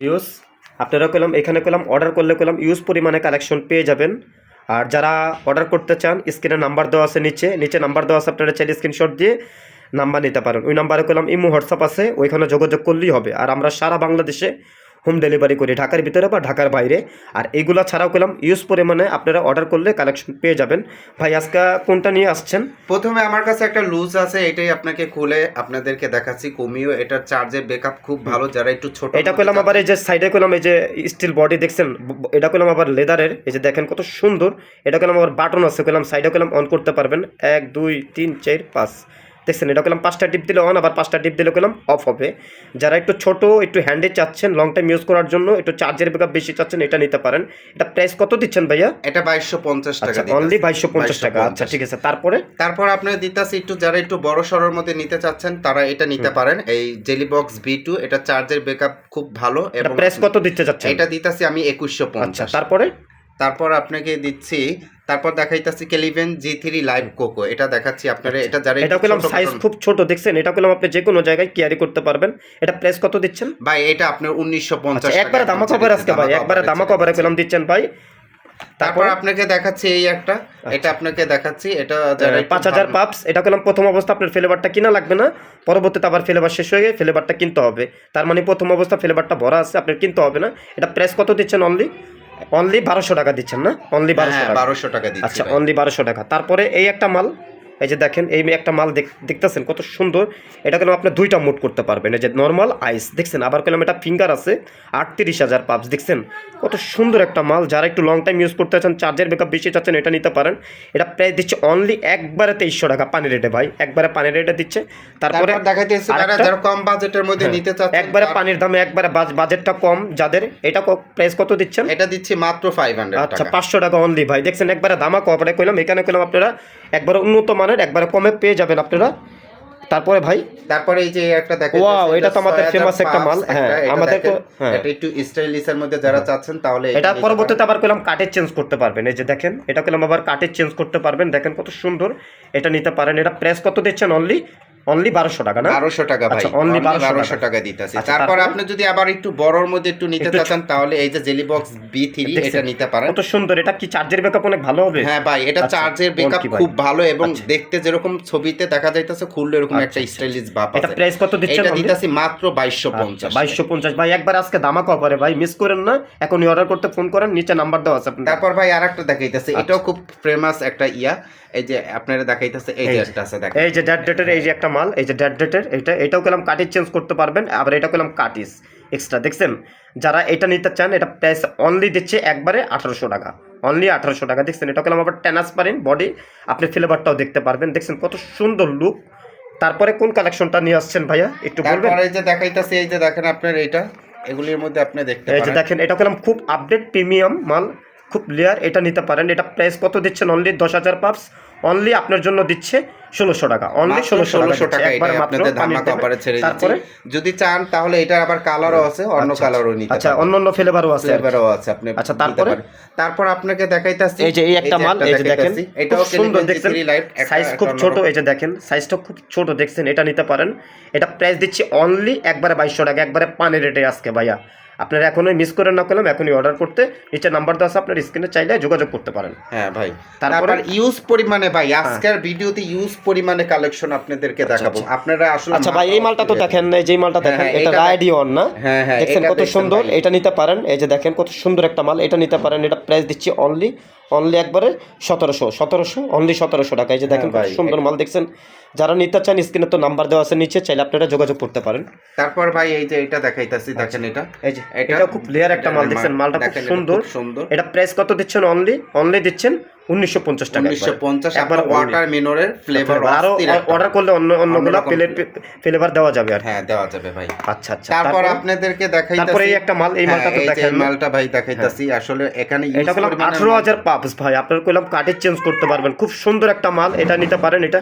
Use আপনারা কইলাম এখানে কইলাম অর্ডার করলে কইলাম ইউজ পরিমাণে কালেকশন পেয়ে যাবেন। আর যারা অর্ডার করতে চান স্ক্রিনে নাম্বার দেওয়া আছে, নিচে নাম্বার দেওয়া আছে, আপনারা চাইলে স্ক্রিনশট দিয়ে নাম্বার নিতে পারেন। ওই নাম্বারে কইলাম ইমো হোয়াটসঅ্যাপ আছে, ওইখানে যোগাযোগ করলেই হবে। আর আমরা সারা বাংলাদেশে হোম ডেলিভারি করি, ঢাকার ভিতরে বা ঢাকার বাইরে। আর এগুলা ছাড়াও কইলাম ইউজ পরিমাণে আপনারা অর্ডার করলে কালেকশন পেয়ে যাবেন। ভাই আজকে কোনটা নিয়ে আসছেন? প্রথমে আমার কাছে একটা লুজ আছে, এটাই আপনাকে খুলে আপনাদেরকে দেখাচ্ছি। কমিও এটার চার্জের ব্যাকআপ খুব ভালো, যারা একটু ছোট। এটা কইলাম আবার এই যে সাইডে কইলাম এই যে স্টিল বডি দেখছেন, এটা কইলাম আবার লেদারের, এই যে দেখেন কত সুন্দর। এটা কইলাম আবার বাটন আছে, কইলাম সাইডে কইলাম অন করতে পারবেন 1 2 3 4 5 দেখছেন। এটা কইলাম 5টা টিপ দিলে অন, আবার 5টা টিপ দিলে কইলাম অফ হবে। যারা একটু ছোট একটু হ্যান্ডে চাচ্ছেন লং টাইম ইউজ করার জন্য, একটু চার্জের ব্যাকআপ বেশি চাচ্ছেন, এটা নিতে পারেন। এটা প্রাইস কত দিচ্ছেন ভাইয়া? এটা 2250 টাকা দিচ্ছি, অনলি 2250 টাকা। আচ্ছা ঠিক আছে। তারপর আপনারা দিতাছি একটু, যারা একটু বড় সরোর মধ্যে নিতে চাচ্ছেন তারা এটা নিতে পারেন। এই জেলি বক্স V2, এটা চার্জের ব্যাকআপ খুব ভালো। এবং প্রাইস কত দিতে চাচ্ছেন? এটা দিতাছি আমি 2150। আচ্ছা তারপর আপনাকে দিচ্ছি, তারপর দেখাইতাছি কেলিভেন G3 লাইভ কোকো। এটা দেখাচ্ছি আপনারা। এটা যারা এটা কইলাম সাইজ খুব ছোট দেখছেন, এটা কইলাম আপনি যে কোনো জায়গায় ক্যারি করতে পারবেন। এটা প্রাইস কত দিচ্ছেন ভাই? এটা আপনার 1950 টাকা। একবারে দামাক অফার আজকে ভাই, একবারে দামাক অফারে কইলাম দিচ্ছেন ভাই। তারপর আপনাকে দেখাচ্ছি এই একটা, এটা আপনাকে দেখাচ্ছি। এটা যারা 5000 পাপস, এটা কইলাম প্রথম অবস্থা আপনার ফ্লেভারটা কিনা লাগবে না, পরবর্তীতে আবার ফ্লেভার শেষ হয়ে গেলে ফ্লেভারটা কিনতে হবে। তার মানে প্রথম অবস্থা ফ্লেভারটা ভরা আছে, আপনার কিনতে হবে না। এটা প্রাইস কত দিচ্ছেন? অনলি 1200 টাকা দিচ্ছেন না? অনলি 1200 টাকা দিচ্ছি। আচ্ছা অনলি 1200 টাকা। তারপরে এই একটা মাল, এই যে দেখেন এই একটা মাল দেখতেছেন কত সুন্দর। এটা কেন আপনি দুইটা মোড করতে পারবেন। এই যে নর্মাল আইস দেখছেন, আবার কেন এটা ফিঙ্গার আছে। 38000 পাপস দেখছেন কত সুন্দর একটা মাল। যারা একটু লং টাইম ইউজ করতে চাচ্ছেন, চার্জের ব্যাকআপ বেশি চাচ্ছেন, এটা নিতে পারেন। এটা প্রাইস দিচ্ছে অনলি একবারে 2300 টাকা পানি রেটে ভাই, একবারে পানি রেটে দিচ্ছে। তারপরে দেখাইতেছি যারা কম বাজেটের মধ্যে নিতে চাচ্ছেন, একবারে পানির দামে, একবারে বাজেটটা কম যাদের, এটা প্রাইস কত দিচ্ছেন? এটা দিচ্ছি মাত্র 500 টাকা। আচ্ছা 500 টাকা অনলি ভাই। দেখছেন একবারে দামা কপরে কইলাম, এখানে কইলাম আপনারা একবারে উন্নত মানের একবারে কমে পেয়ে যাবেন আপনারা। তারপরে ভাই, তারপরে এই যে একটা দেখেন, ওয়াও এটা তো আমাদের ফেমাস একটা মাল। হ্যাঁ আমাদের তো এটা একটু স্টাইলিশের মধ্যে যারা চাচ্ছেন তাহলে এটা পরবর্তীতে আবার কইলাম কাটের চেঞ্জ করতে পারবেন। এই যে দেখেন এটা কইলাম আবার কাটের চেঞ্জ করতে পারবেন, দেখেন কত সুন্দর। এটা নিতে পারেন। এটা প্রাইস কত দিচ্ছেন? অনলি 1200 টাকা না? 1200 টাকা ভাই। আচ্ছা অনলি 1200 টাকা দিতেছি। তারপর আপনি যদি আবার একটু বড়র মধ্যে একটু নিতে চাচ্ছেন তাহলে এই যে জেলি বক্স B3 এটা নিতে পারেন। কত সুন্দর। এটা কি চার্জের ব্যাকআপ অনেক ভালো হবে? হ্যাঁ ভাই, এটা চার্জের ব্যাকআপ খুব ভালো এবং দেখতে যেরকম ছবিতে দেখা যাইতেছে খুললে এরকম একটা স্টাইলিশ ভাব আছে। এটা প্রাইস কত দিচ্ছেন? এটা দিতেছি মাত্র 2250। 2250 ভাই। একবার আজকে দামা কপারে ভাই, মিস করেন না। এখনই অর্ডার করতে ফোন করেন, নিচে নাম্বার দেওয়া আছে আপনাদের। তারপর ভাই আরেকটা দেখাইতেছে, এটাও খুব ফেমাস একটা এই যে আপনারা দেখাইতেছে এই যে একটা আছে দেখেন, এই যে ডেট ডেটের এই যে একটা মাল, এই যে ডেট ডেটের এটাও কইলাম কাটিস চেঞ্জ করতে পারবেন। আবার এটা কইলাম কাটিস এক্সট্রা দেখছেন। যারা এটা নিতে চান, এটা প্রাইস অনলি দিচ্ছে একবারে 1800 টাকা, অনলি 1800 টাকা দেখছেন। এটা কইলাম আবার ট্রান্সপারেন্ট বডি, আপনি ফ্লেভারটাও দেখতে পারবেন। দেখছেন কত সুন্দর লুক। তারপরে কোন কালেকশনটা নিয়ে আসছেন ভাইয়া একটু বলবেন? তারপরে এই যে দেখাইতেছে, এই যে দেখেন আপনার এটা, এগুলির মধ্যে আপনি দেখতে পারেন, এই যে দেখেন এটা কইলাম খুব আপডেট প্রিমিয়াম মাল, খুব লেয়ার। এটা নিতে পারেন। এটা প্রাইস কত দিচ্ছেন? অনলি 10000 পাপস। অনলি আপনার জন্য দিচ্ছে 1600 টাকা, অনলি 1600 টাকা একবার মাত্র। তারপরে যদি চান তাহলে এটা আবার কালারও আছে, অন্য কালারও নিতে পারেন। আচ্ছা অন্য ফ্লেভারও আছে, আপনি। আচ্ছা তারপর আপনাকে দেখাইতাছি এই যে এই একটা মাল, এই যে দেখেন এটাও সুন্দর দেখছেন, সাইজ খুব ছোট। এই যে দেখেন সাইজটা খুব ছোট দেখছেন, এটা নিতে পারেন। এটা প্রাইস দিচ্ছি অনলি একবারে 2200 টাকা, একবারে পানি রেটে আজকে ভাইয়া। আপনারা এখনই মিস করেন না, করলাম এখনই অর্ডার করতে। নিচে নাম্বার দেওয়া আছে, আপনার স্ক্রিনে চাইলে যোগাযোগ করতে পারেন। হ্যাঁ ভাই। তারপর ইউজ পরিমাণে ভাই, আজকের ভিডিওতে ইউজ পরিমাণে কালেকশন আপনাদেরকে দেখাবো। আপনারা আসলে আচ্ছা ভাই এই মালটা তো দেখেন, এই যে মালটা দেখেন, এটা রাইডিয়ন না? হ্যাঁ হ্যাঁ, দেখেন কত সুন্দর। এটা নিতে পারেন। এই যে দেখেন কত সুন্দর একটা মাল, এটা নিতে পারেন। এটা প্রাইস দিচ্ছি অনলি একবারে 1700 অনলি 1700 টাকা। এই যে দেখেন কত সুন্দর মাল দেখছেন। যারা নিতে চান স্ক্রিনে তো নাম্বার দেওয়া আছে, নিচে চাইলে আপনারা যোগাযোগ করতে পারেন। তারপর ভাই এই যে এটা দেখাইতাছি, দেখেন এটা, এই যে এটা খুব লেয়ার একটা মাল দেখছেন, মালটা খুব সুন্দর। এটা প্রাইস কত দিচ্ছেন? অনলি দিচ্ছেন 1950 টাকা। 1950 একবার ওয়াটার মিনরের ফ্লেভার। আরো অর্ডার করলে অন্যগুলো ফ্লেভার দেওয়া যাবে আর। হ্যাঁ দেওয়া যাবে ভাই। আচ্ছা আচ্ছা। তারপর আপনাদেরকে দেখাইতাছি, তারপরে এই একটা মাল, এই মালটা তো দেখেন, এই মালটা ভাই দেখাইতাছি। আসলে এখানে এটা কইলাম 18000 পাপস ভাই। আপনারা কইলাম কাটে চেঞ্জ করতে পারবেন, খুব সুন্দর একটা মাল। এটা নিতে পারেন। এটা